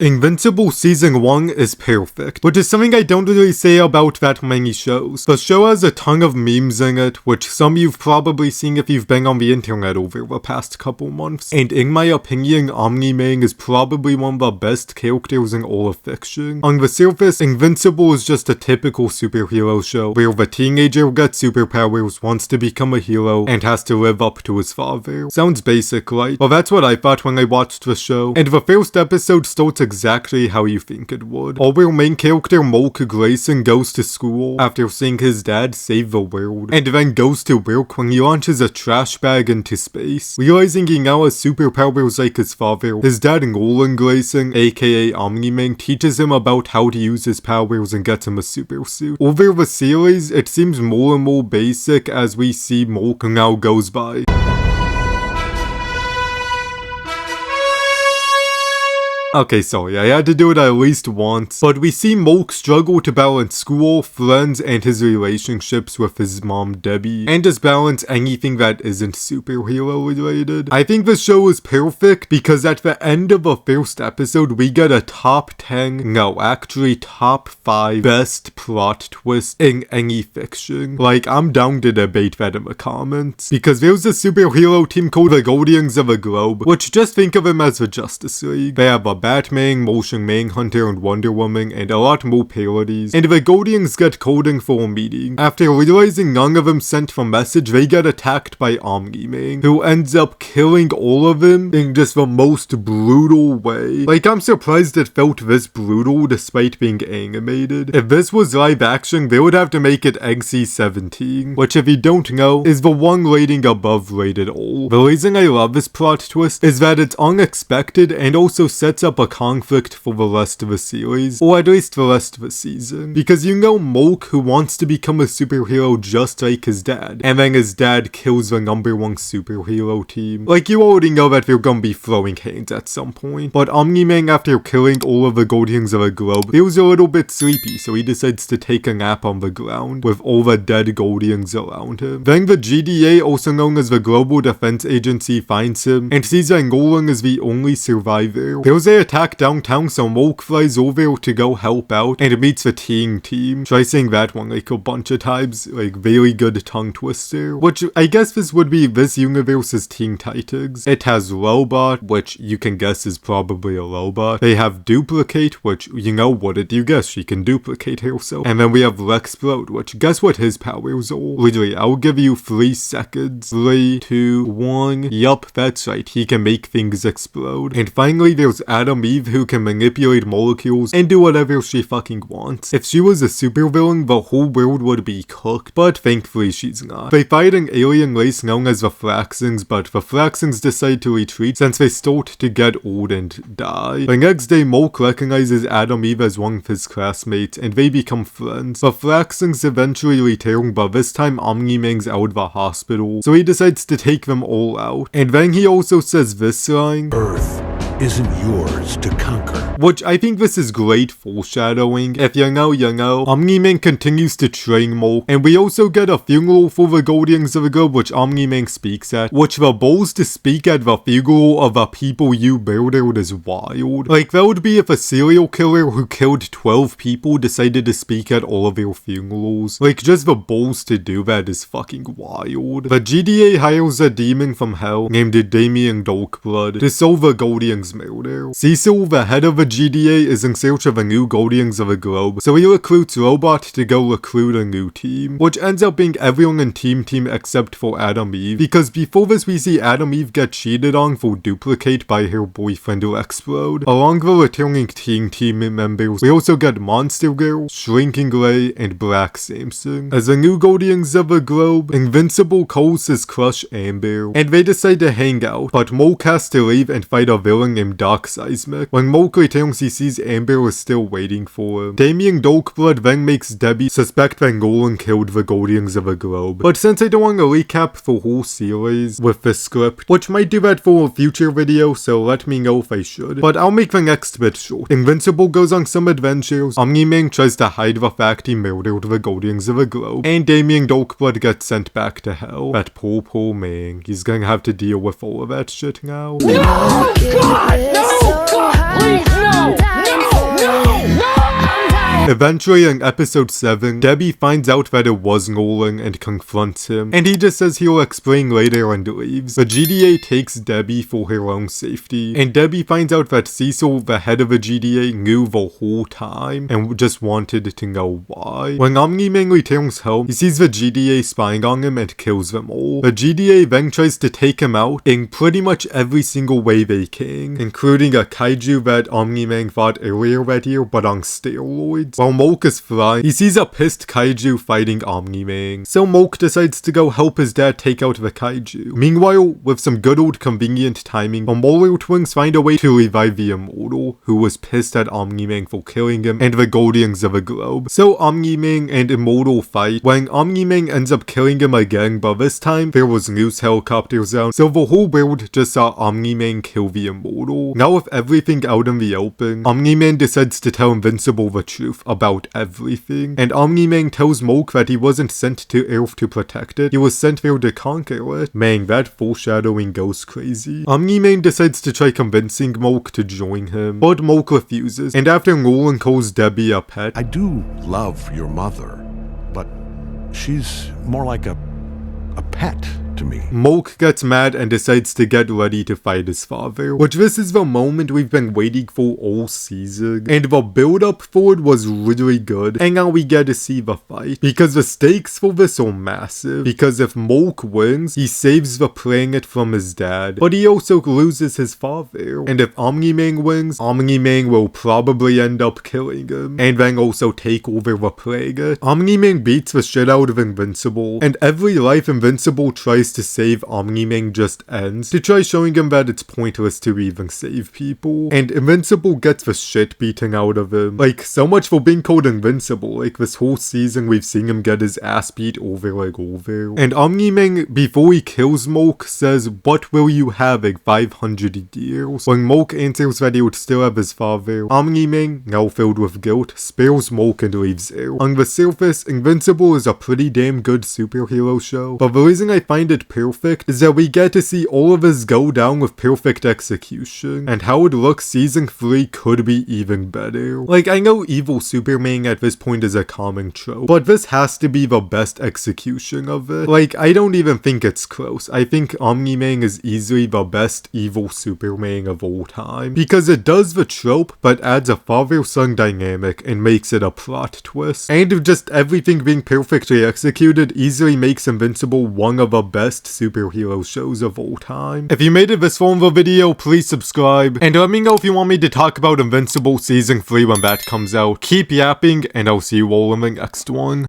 Invincible Season 1 is perfect, which is something I don't really say about that many shows. The show has a ton of memes in it, which some you've probably seen if you've been on the internet over the past couple months, and in my opinion, Omni-Man is probably one of the best characters in all of fiction. On the surface, Invincible is just a typical superhero show, where the teenager gets superpowers, wants to become a hero, and has to live up to his father. Sounds basic, right? Well, that's what I thought when I watched the show, and the first episode starts exactly how you think it would. Our main character Moke Grayson goes to school after seeing his dad save the world, and then goes to work when he launches a trash bag into space. Realizing he now has superpowers like his father, his dad Nolan Grayson, aka Omni-Man, teaches him about how to use his powers and gets him a super suit. Over the series, it seems more and more basic as we see Moke now goes by. Okay, sorry, I had to do it at least once, but we see Moke struggle to balance school, friends, and his relationships with his mom Debbie, and just balance anything that isn't superhero related. I think the show is perfect because at the end of the first episode, we get a top 10, no, actually top 5 best plot twist in any fiction. Like, I'm down to debate that in the comments, because there's a superhero team called the Guardians of the Globe, which just think of them as the Justice League. They have a Batman, Motion Manhunter, and Wonder Woman, and a lot more parodies. And the Guardians get coding for a meeting. After realizing none of them sent the message, they get attacked by Omni-Man, who ends up killing all of them in just the most brutal way. Like, I'm surprised it felt this brutal despite being animated. If this was live action, they would have to make it NC-17, which if you don't know, is the one rating above rated all. The reason I love this plot twist is that it's unexpected and also sets up a conflict for the rest of the series, or at least the rest of the season. Because you know Moke, who wants to become a superhero just like his dad, and then his dad kills the #1 superhero team. Like, you already know that they're gonna be throwing hands at some point. But Omni-Man, after killing all of the Guardians of the Globe, feels a little bit sleepy, so he decides to take a nap on the ground with all the dead Guardians around him. Then the GDA, also known as the Global Defense Agency, finds him and sees that Nolan is the only survivor. There's a attack downtown, so Moke flies over to go help out and meets the team. Try saying that one like a bunch of times, like very good tongue twister. Which I guess this would be this universe's Teen Titans. It has Robot, which you can guess is probably a robot. They have Duplicate, which, you know, what did you guess? She can duplicate herself. And then we have Lexplode, which guess what his powers are? Literally, I'll give you 3 seconds. 3, 2, 1. Yup, that's right. He can make things explode. And finally, there's Adam Eve, who can manipulate molecules and do whatever she fucking wants. If she was a supervillain, the whole world would be cooked, but thankfully she's not. They fight an alien race known as the Flaxings, but the Flaxings decide to retreat since they start to get old and die. The next day, Moke recognizes Adam Eve as one of his classmates, and they become friends. The Flaxings eventually return, but this time Omni-Man's out of the hospital, so he decides to take them all out. And then he also says this line, "Earth isn't yours to conquer." Which I think this is great foreshadowing. If you know, you know. Omni-Man continues to train Moke, and we also get a funeral for the Guardians of the Globe, which Omni-Man speaks at, which the balls to speak at the funeral of the people you murdered is wild. Like, that would be if a serial killer who killed 12 people decided to speak at all of their funerals. Like, just the balls to do that is fucking wild. The GDA hires a demon from hell named Damien Darkblood to solve the Guardians' murder. Cecil, the head of the GDA, is in search of a new Guardians of the Globe, so he recruits Robot to go recruit a new team, which ends up being everyone in Team except for Adam Eve, because before this we see Adam Eve get cheated on for Duplicate by her boyfriend Lexplode. Along the returning team members, we also get Monster Girl, Shrinking Ray, and Black Samson. As the new Guardians of the Globe, Invincible calls his crush Amber, and they decide to hang out, but Moke has to leave and fight a villain named Doc Seismic. When Moke returns, he sees Amber is still waiting for him. Damien Darkblood then makes Debbie suspect that Nolan killed the Guardians of the Globe. But since I don't want to recap the whole series with the script, which might do that for a future video, so let me know if I should. But I'll make the next bit short. Invincible goes on some adventures, Omni-Man tries to hide the fact he murdered the Guardians of the Globe, and Damien Darkblood gets sent back to hell. That poor man. He's gonna have to deal with all of that shit now. No! God! No! God! Please, no! Eventually, in episode 7, Debbie finds out that it was Nolan and confronts him, and he just says he'll explain later and leaves. The GDA takes Debbie for her own safety, and Debbie finds out that Cecil, the head of the GDA, knew the whole time and just wanted to know why. When Omni-Man returns home, he sees the GDA spying on him and kills them all. The GDA then tries to take him out in pretty much every single way they can, including a kaiju that Omni-Man fought earlier that year but on steroids. While Molk is flying, he sees a pissed kaiju fighting Omni-Man, so Molk decides to go help his dad take out the kaiju. Meanwhile, with some good old convenient timing, the Molar twins find a way to revive the Immortal, who was pissed at Omni-Man for killing him, and the Guardians of the Globe. So Omni-Man and Immortal fight, when Omni-Man ends up killing him again, but this time there was news helicopters down, so the whole world just saw Omni-Man kill the Immortal. Now with everything out in the open, Omni-Man decides to tell Invincible the truth about everything, and Omni-Man tells Molk that he wasn't sent to Earth to protect it, he was sent there to conquer it. Man, that foreshadowing goes crazy. Omni-Man decides to try convincing Molk to join him, but Molk refuses, and after Nolan calls Debbie a pet, I do love your mother, but she's more like a pet to me. Molk gets mad and decides to get ready to fight his father, which this is the moment we've been waiting for all season, and the build up for it was really good, and now we get to see the fight, because the stakes for this are massive, because if Molk wins, he saves the planet from his dad, but he also loses his father, and if Omni-Man wins, Omni-Man will probably end up killing him, and then also take over the planet. Omni-Man beats the shit out of Invincible, and every life Invincible tries to save Omni-Man just ends, to try showing him that it's pointless to even save people, and Invincible gets the shit beaten out of him. Like, so much for being called Invincible, like this whole season we've seen him get his ass beat over. And Omni-Man, before he kills Molk, says, "What will you have in 500 years?" When Molk answers that he would still have his father, Omni-Man, now filled with guilt, spares Molk and leaves there. On the surface, Invincible is a pretty damn good superhero show, but the reason I find it perfect is that we get to see all of this go down with perfect execution, and how it looks season 3 could be even better. Like, I know evil Superman at this point is a common trope, but this has to be the best execution of it. Like, I don't even think it's close. I think Omni-Man is easily the best evil Superman of all time, because it does the trope but adds a father-son dynamic and makes it a plot twist, and just everything being perfectly executed easily makes Invincible one of the best superhero shows of all time. If you made it this far in the video, please subscribe, and let me know if you want me to talk about Invincible Season 3 when that comes out. Keep yapping, and I'll see you all in the next one.